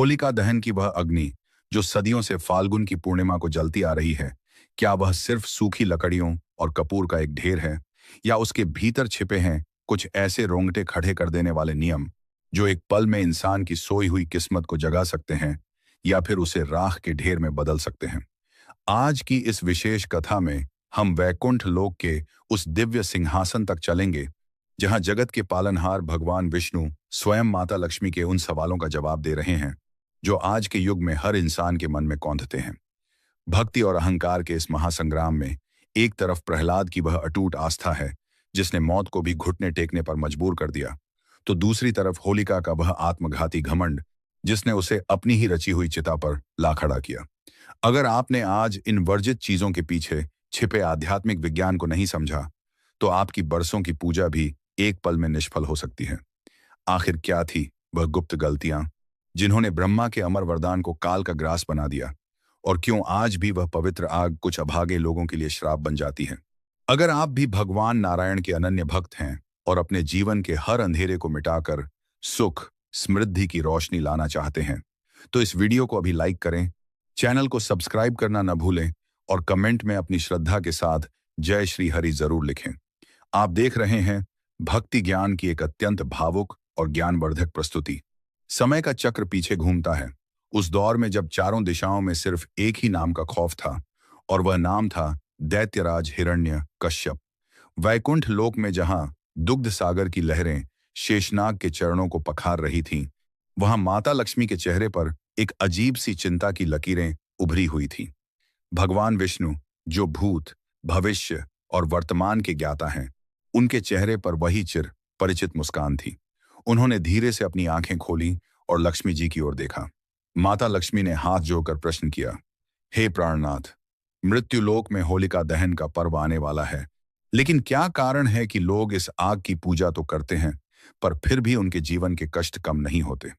होलिका दहन की वह अग्नि जो सदियों से फाल्गुन की पूर्णिमा को जलती आ रही है, क्या वह सिर्फ सूखी लकड़ियों और कपूर का एक ढेर है, या उसके भीतर छिपे हैं कुछ ऐसे रोंगटे खड़े कर देने वाले नियम जो एक पल में इंसान की सोई हुई किस्मत को जगा सकते हैं या फिर उसे राख के ढेर में बदल सकते हैं। आज की इस विशेष कथा में हम वैकुंठ लोक के उस दिव्य सिंहासन तक चलेंगे जहां जगत के पालनहार भगवान विष्णु स्वयं माता लक्ष्मी के उन सवालों का जवाब दे रहे हैं जो आज के युग में हर इंसान के मन में कौंधते हैं। भक्ति और अहंकार के इस महासंग्राम में एक तरफ प्रहलाद की वह अटूट आस्था है जिसने मौत को भी घुटने टेकने पर मजबूर कर दिया, तो दूसरी तरफ होलिका का वह आत्मघाती घमंड जिसने उसे अपनी ही रची हुई चिता पर ला खड़ा किया। अगर आपने आज इन वर्जित चीजों के पीछे छिपे आध्यात्मिक विज्ञान को नहीं समझा, तो आपकी बरसों की पूजा भी एक पल में निष्फल हो सकती है। आखिर क्या थी वह गुप्त गलतियां जिन्होंने ब्रह्मा के अमर वरदान को काल का ग्रास बना दिया, और क्यों आज भी वह पवित्र आग कुछ अभागे लोगों के लिए श्राप बन जाती है? अगर आप भी भगवान नारायण के अनन्य भक्त हैं और अपने जीवन के हर अंधेरे को मिटाकर सुख समृद्धि की रोशनी लाना चाहते हैं, तो इस वीडियो को अभी लाइक करें, चैनल को सब्सक्राइब करना न भूलें और कमेंट में अपनी श्रद्धा के साथ जय श्री हरि जरूर लिखें। आप देख रहे हैं भक्ति ज्ञान की एक अत्यंत भावुक और ज्ञानवर्धक प्रस्तुति। समय का चक्र पीछे घूमता है, उस दौर में जब चारों दिशाओं में सिर्फ एक ही नाम का खौफ था, और वह नाम था दैत्यराज हिरण्य कश्यप। वैकुंठ लोक में जहां दुग्ध सागर की लहरें शेषनाग के चरणों को पखार रही थीं, वहां माता लक्ष्मी के चेहरे पर एक अजीब सी चिंता की लकीरें उभरी हुई थीं। भगवान विष्णु, जो भूत, भविष्य और वर्तमान के ज्ञाता हैं, उनके चेहरे पर वही चिर परिचित मुस्कान थी। उन्होंने धीरे से अपनी आंखें खोली और लक्ष्मी जी की ओर देखा। माता लक्ष्मी ने हाथ जोड़कर प्रश्न किया, हे प्राणनाथ, मृत्युलोक में होलिका दहन का पर्व आने वाला है, लेकिन क्या कारण है कि लोग इस आग की पूजा तो करते हैं पर फिर भी उनके जीवन के कष्ट कम नहीं होते?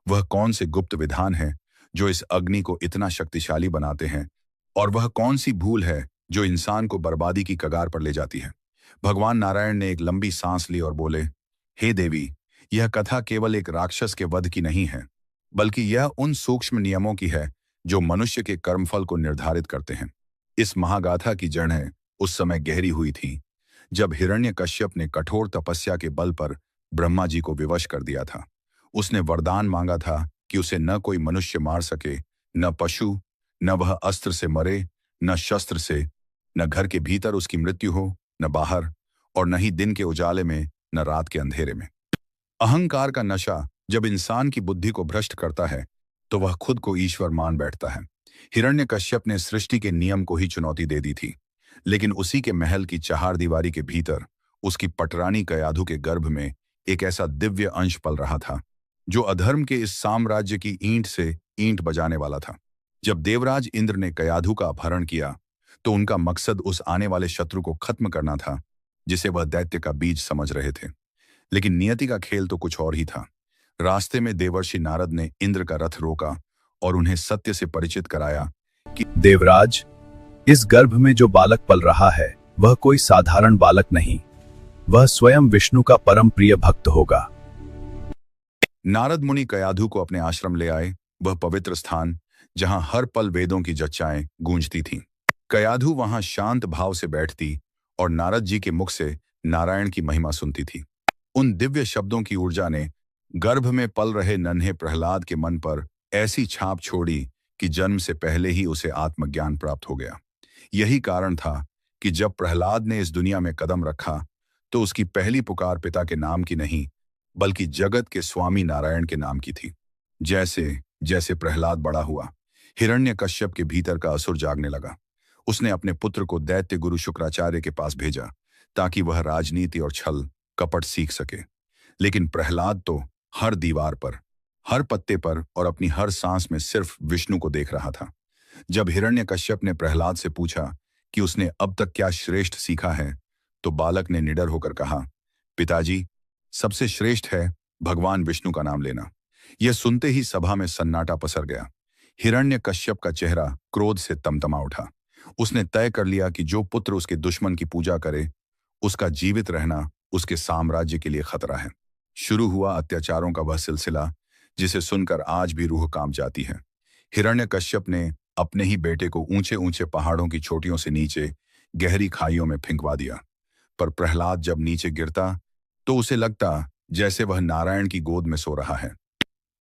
वह कौन से गुप्त विधान है जो इस अग्नि को इतना शक्तिशाली बनाते हैं, और वह कौन सी भूल है जो इंसान को बर्बादी की कगार पर ले जाती है? भगवान नारायण ने एक लंबी सांस ली और बोले, हे देवी, यह कथा केवल एक राक्षस के वध की नहीं है, बल्कि यह उन सूक्ष्म नियमों की है जो मनुष्य के कर्मफल को निर्धारित करते हैं। इस महागाथा की जड़ें उस समय गहरी हुई थी जब हिरण्यकश्यप ने कठोर तपस्या के बल पर ब्रह्मा जी को विवश कर दिया था। उसने वरदान मांगा था कि उसे न कोई मनुष्य मार सके, न पशु, न वह अस्त्र से मरे, न शस्त्र से, न घर के भीतर उसकी मृत्यु हो, न बाहर, और न ही दिन के उजाले में, न रात के अंधेरे में। अहंकार का नशा जब इंसान की बुद्धि को भ्रष्ट करता है तो वह खुद को ईश्वर मान बैठता है। हिरण्यकश्यप ने सृष्टि के नियम को ही चुनौती दे दी थी, लेकिन उसी के महल की चहारदीवारी के भीतर उसकी पटरानी कयाधु के गर्भ में एक ऐसा दिव्य अंश पल रहा था जो अधर्म के इस साम्राज्य की ईंट से ईंट बजाने वाला था। जब देवराज इंद्र ने कयाधु का अपहरण किया तो उनका मकसद उस आने वाले शत्रु को खत्म करना था जिसे वह दैत्य का बीज समझ रहे थे। लेकिन नियति का खेल तो कुछ और ही था। रास्ते में देवर्षि नारद ने इंद्र का रथ रोका और उन्हें सत्य से परिचित कराया कि देवराज, इस गर्भ में जो बालक पल रहा है वह कोई साधारण बालक नहीं, वह स्वयं विष्णु का परम प्रिय भक्त होगा। नारद मुनि कयाधु को अपने आश्रम ले आए, वह पवित्र स्थान जहां हर पल वेदों की जच्चाएं गूंजती थीं। कयाधु वहां शांत भाव से बैठती और नारद जी के मुख से नारायण की महिमा सुनती थी। उन दिव्य शब्दों की ऊर्जा ने गर्भ में पल रहे नन्हे प्रहलाद के मन पर ऐसी छाप छोड़ी कि जन्म से पहले ही उसे आत्मज्ञान प्राप्त हो गया। यही कारण था कि जब प्रहलाद ने इस दुनिया में कदम रखा तो उसकी पहली पुकार पिता के नाम की नहीं, बल्कि जगत के स्वामी नारायण के नाम की थी। जैसे जैसे प्रहलाद बड़ा हुआ, हिरण्यकश्यप के भीतर का असुर जागने लगा। उसने अपने पुत्र को दैत्य गुरु शुक्राचार्य के पास भेजा ताकि वह राजनीति और छल कपट सीख सके। लेकिन प्रहलाद तो हर दीवार पर, हर पत्ते पर और अपनी हर सांस में सिर्फ विष्णु को देख रहा था। जब हिरण्यकश्यप ने प्रहलाद से पूछा कि उसने अब तक क्या श्रेष्ठ सीखा है, तो बालक ने निडर होकर कहा, पिताजी, सबसे श्रेष्ठ है भगवान विष्णु का नाम लेना। यह सुनते ही सभा में सन्नाटा पसर गया। हिरण्यकश्यप का चेहरा क्रोध से तमतमा उठा। उसने तय कर लिया कि जो पुत्र उसके दुश्मन की पूजा करे, उसका जीवित रहना उसके साम्राज्य के लिए खतरा है। शुरू हुआ अत्याचारों का वह सिलसिला जिसे सुनकर आज भी रूह कांप जाती है। हिरण्यकश्यप ने अपने ही बेटे को ऊंचे ऊंचे पहाड़ों की चोटियों से नीचे गहरी खाइयों में फेंकवा दिया, पर प्रहलाद जब नीचे गिरता तो उसे लगता जैसे वह नारायण की गोद में सो रहा है।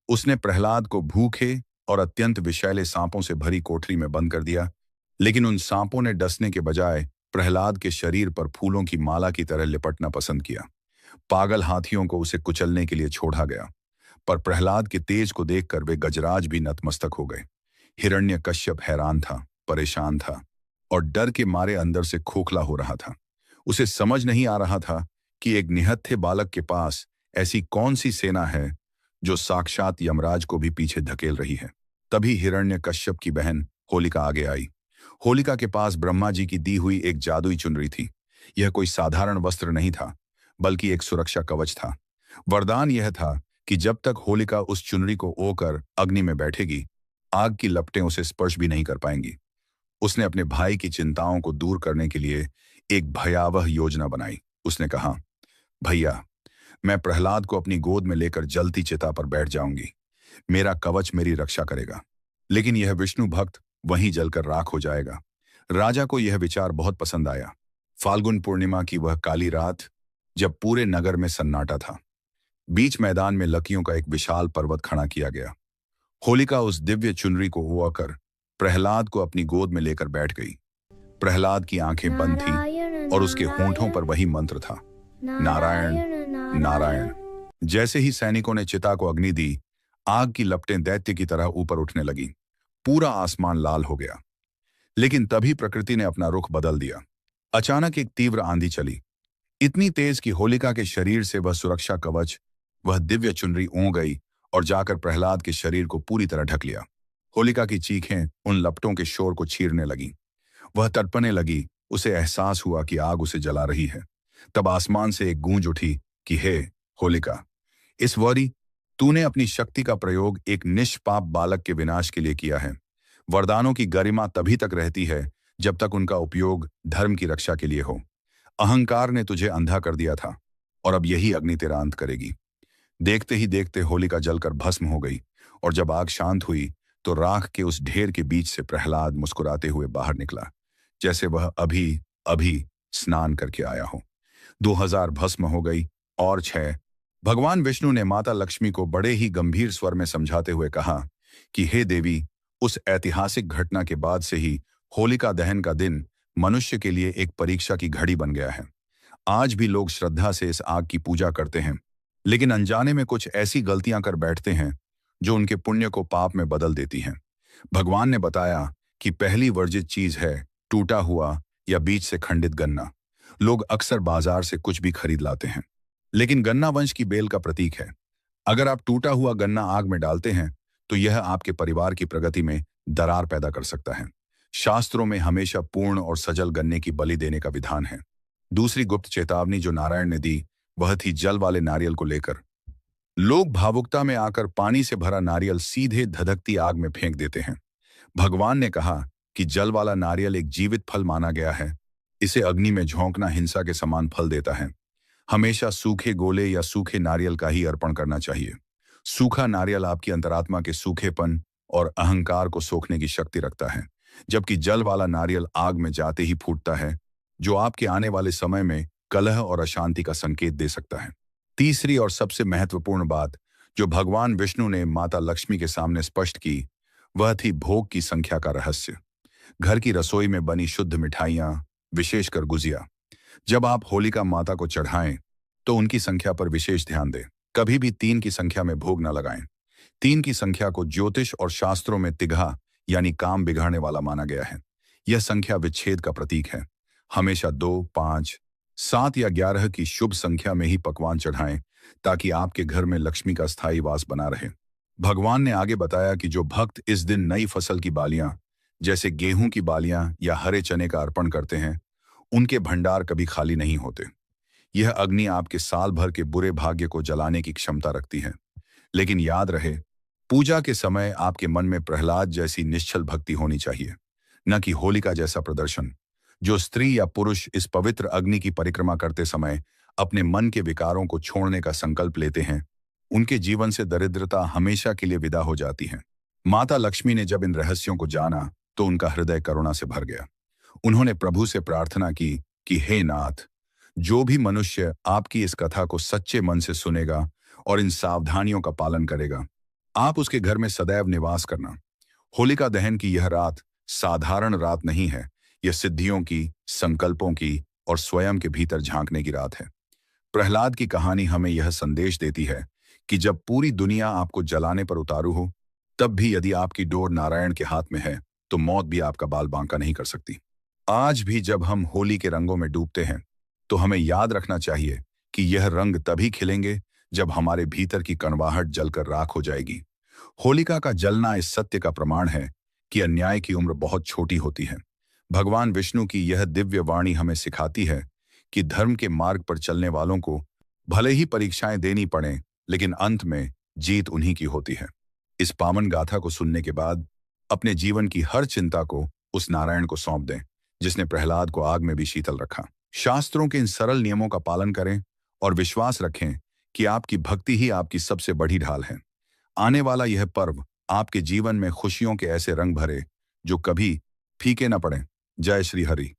उसने प्रहलाद को भूखे और अत्यंत विषैले सांपों से भरी कोठरी में बंद कर दिया, लेकिन उन सांपों ने डसने के बजाय प्रहलाद के शरीर पर फूलों की माला की तरह लिपटना पसंद किया। पागल हाथियों को उसे कुचलने के लिए छोड़ा गया, पर प्रहलाद के तेज को देखकर वे गजराज भी नतमस्तक हो गए। हिरण्यकश्यप हैरान था, परेशान था और डर के मारे अंदर से खोखला हो रहा था। उसे समझ नहीं आ रहा था कि एक निहत्थे बालक के पास ऐसी कौन सी सेना है जो साक्षात यमराज को भी पीछे धकेल रही है। तभी हिरण्यकश्यप की बहन होलिका आगे आई। होलिका के पास ब्रह्मा जी की दी हुई एक जादुई चुनरी थी। यह कोई साधारण वस्त्र नहीं था, बल्कि एक सुरक्षा कवच था। वरदान यह था कि जब तक होलिका उस चुनरी को ओकर अग्नि में बैठेगी, आग की लपटें उसे स्पर्श भी नहीं कर पाएंगी। उसने अपने भाई की चिंताओं को दूर करने के लिए एक भयावह योजना बनाई। उसने कहा, भैया, मैं प्रहलाद को अपनी गोद में लेकर जलती चिता पर बैठ जाऊंगी। मेरा कवच मेरी रक्षा करेगा, लेकिन यह विष्णु भक्त वहीं जलकर राख हो जाएगा। राजा को यह विचार बहुत पसंद आया। फाल्गुन पूर्णिमा की वह काली रात, जब पूरे नगर में सन्नाटा था, बीच मैदान में लकड़ियों का एक विशाल पर्वत खड़ा किया गया। होलिका उस दिव्य चुनरी को ओढ़कर प्रहलाद को अपनी गोद में लेकर बैठ गई। प्रहलाद की आंखें बंद थीं और उसके होंठों पर वही मंत्र था, नारायण नारायण। जैसे ही सैनिकों ने चिता को अग्नि दी, आग की लपटें दैत्य की तरह ऊपर उठने लगी। पूरा आसमान लाल हो गया। लेकिन तभी प्रकृति ने अपना रुख बदल दिया। अचानक एक तीव्र आंधी चली, इतनी तेज कि होलिका के शरीर से वह सुरक्षा कवच, वह दिव्य चुनरी ऊं गई और जाकर प्रहलाद के शरीर को पूरी तरह ढक लिया। होलिका की चीखें उन लपटों के शोर को चीरने लगी। वह तड़पने लगी। उसे एहसास हुआ कि आग उसे जला रही है। तब आसमान से एक गूंज उठी कि हे होलिका, इस वरी तूने अपनी शक्ति का प्रयोग एक निष्पाप बालक के विनाश के लिए किया है। वरदानों की गरिमा तभी तक रहती है जब तक उनका उपयोग धर्म की रक्षा के लिए हो। अहंकार ने तुझे अंधा कर दिया था और अब यही अग्नि तेरा अंत करेगी। देखते ही देखते होलिका जलकर भस्म हो गई और जब आग शांत हुई तो राख के उस ढेर के बीच से प्रहलाद मुस्कुराते हुए बाहर निकला, जैसे वह अभी अभी स्नान करके आया हो। 2000 भस्म हो गई और 6। भगवान विष्णु ने माता लक्ष्मी को बड़े ही गंभीर स्वर में समझाते हुए कहा कि हे देवी, उस ऐतिहासिक घटना के बाद से ही होलिका दहन का दिन मनुष्य के लिए एक परीक्षा की घड़ी बन गया है। आज भी लोग श्रद्धा से इस आग की पूजा करते हैं, लेकिन अनजाने में कुछ ऐसी गलतियां कर बैठते हैं जो उनके पुण्य को पाप में बदल देती हैं। भगवान ने बताया कि पहली वर्जित चीज है टूटा हुआ या बीज से खंडित गन्ना। लोग अक्सर बाजार से कुछ भी खरीद लाते हैं, लेकिन गन्ना वंश की बेल का प्रतीक है। अगर आप टूटा हुआ गन्ना आग में डालते हैं तो यह आपके परिवार की प्रगति में दरार पैदा कर सकता है। शास्त्रों में हमेशा पूर्ण और सजल गन्ने की बलि देने का विधान है। दूसरी गुप्त चेतावनी जो नारायण ने दी वह थी जल वाले नारियल को लेकर। लोग भावुकता में आकर पानी से भरा नारियल सीधे धधकती आग में फेंक देते हैं। भगवान ने कहा कि जल वाला नारियल एक जीवित फल माना गया है। इसे अग्नि में झोंकना हिंसा के समान फल देता है। हमेशा सूखे गोले या सूखे नारियल का ही अर्पण करना चाहिए। सूखा नारियल आपकी अंतरात्मा के सूखेपन और अहंकार को सोखने की शक्ति रखता है, जबकि जल वाला नारियल आग में जाते ही फूटता है, जो आपके आने वाले समय में कलह और अशांति का संकेत दे सकता है। तीसरी और सबसे महत्वपूर्ण बात जो भगवान विष्णु ने माता लक्ष्मी के सामने स्पष्ट की, वह थी भोग की संख्या का रहस्य। घर की रसोई में बनी शुद्ध मिठाइयां, विशेषकर गुजिया, जब आप होलिका माता को चढ़ाएं तो उनकी संख्या पर विशेष ध्यान दें। कभी भी 3 की संख्या में भोग न लगाएं। 3 की संख्या को ज्योतिष और शास्त्रों में तिघा यानी काम बिगाड़ने वाला माना गया है। यह संख्या विच्छेद का प्रतीक है। हमेशा 2, 5, 7 या 11 की शुभ संख्या में ही पकवान चढ़ाएं ताकि आपके घर में लक्ष्मी का स्थायी वास बना रहे। भगवान ने आगे बताया कि जो भक्त इस दिन नई फसल की बालियां जैसे गेहूं की बालियां या हरे चने का अर्पण करते हैं, उनके भंडार कभी खाली नहीं होते। यह अग्नि आपके साल भर के बुरे भाग्य को जलाने की क्षमता रखती है। लेकिन याद रहे, पूजा के समय आपके मन में प्रहलाद जैसी निश्चल भक्ति होनी चाहिए, न कि होलिका जैसा प्रदर्शन। जो स्त्री या पुरुष इस पवित्र अग्नि की परिक्रमा करते समय अपने मन के विकारों को छोड़ने का संकल्प लेते हैं, उनके जीवन से दरिद्रता हमेशा के लिए विदा हो जाती है। माता लक्ष्मी ने जब इन रहस्यों को जाना तो उनका हृदय करुणा से भर गया। उन्होंने प्रभु से प्रार्थना की कि हे नाथ, जो भी मनुष्य आपकी इस कथा को सच्चे मन से सुनेगा और इन सावधानियों का पालन करेगा, आप उसके घर में सदैव निवास करना। होलिका दहन की यह रात साधारण रात नहीं है, यह सिद्धियों की, संकल्पों की और स्वयं के भीतर झांकने की रात है। प्रहलाद की कहानी हमें यह संदेश देती है कि जब पूरी दुनिया आपको जलाने पर उतारू हो, तब भी यदि आपकी डोर नारायण के हाथ में है तो मौत भी आपका बाल बांका नहीं कर सकती। आज भी जब हम होली के रंगों में डूबते हैं तो हमें याद रखना चाहिए कि यह रंग तभी खिलेंगे जब हमारे भीतर की कड़वाहट जलकर राख हो जाएगी। होलिका का जलना इस सत्य का प्रमाण है कि अन्याय की उम्र बहुत छोटी होती है। भगवान विष्णु की यह दिव्य वाणी हमें सिखाती है कि धर्म के मार्ग पर चलने वालों को भले ही परीक्षाएं देनी पड़ें, लेकिन अंत में जीत उन्हीं की होती है। इस पावन गाथा को सुनने के बाद अपने जीवन की हर चिंता को उस नारायण को सौंप दें जिसने प्रहलाद को आग में भी शीतल रखा। शास्त्रों के इन सरल नियमों का पालन करें और विश्वास रखें कि आपकी भक्ति ही आपकी सबसे बड़ी ढाल है। आने वाला यह पर्व आपके जीवन में खुशियों के ऐसे रंग भरे जो कभी फीके न पड़े। जय श्री हरि।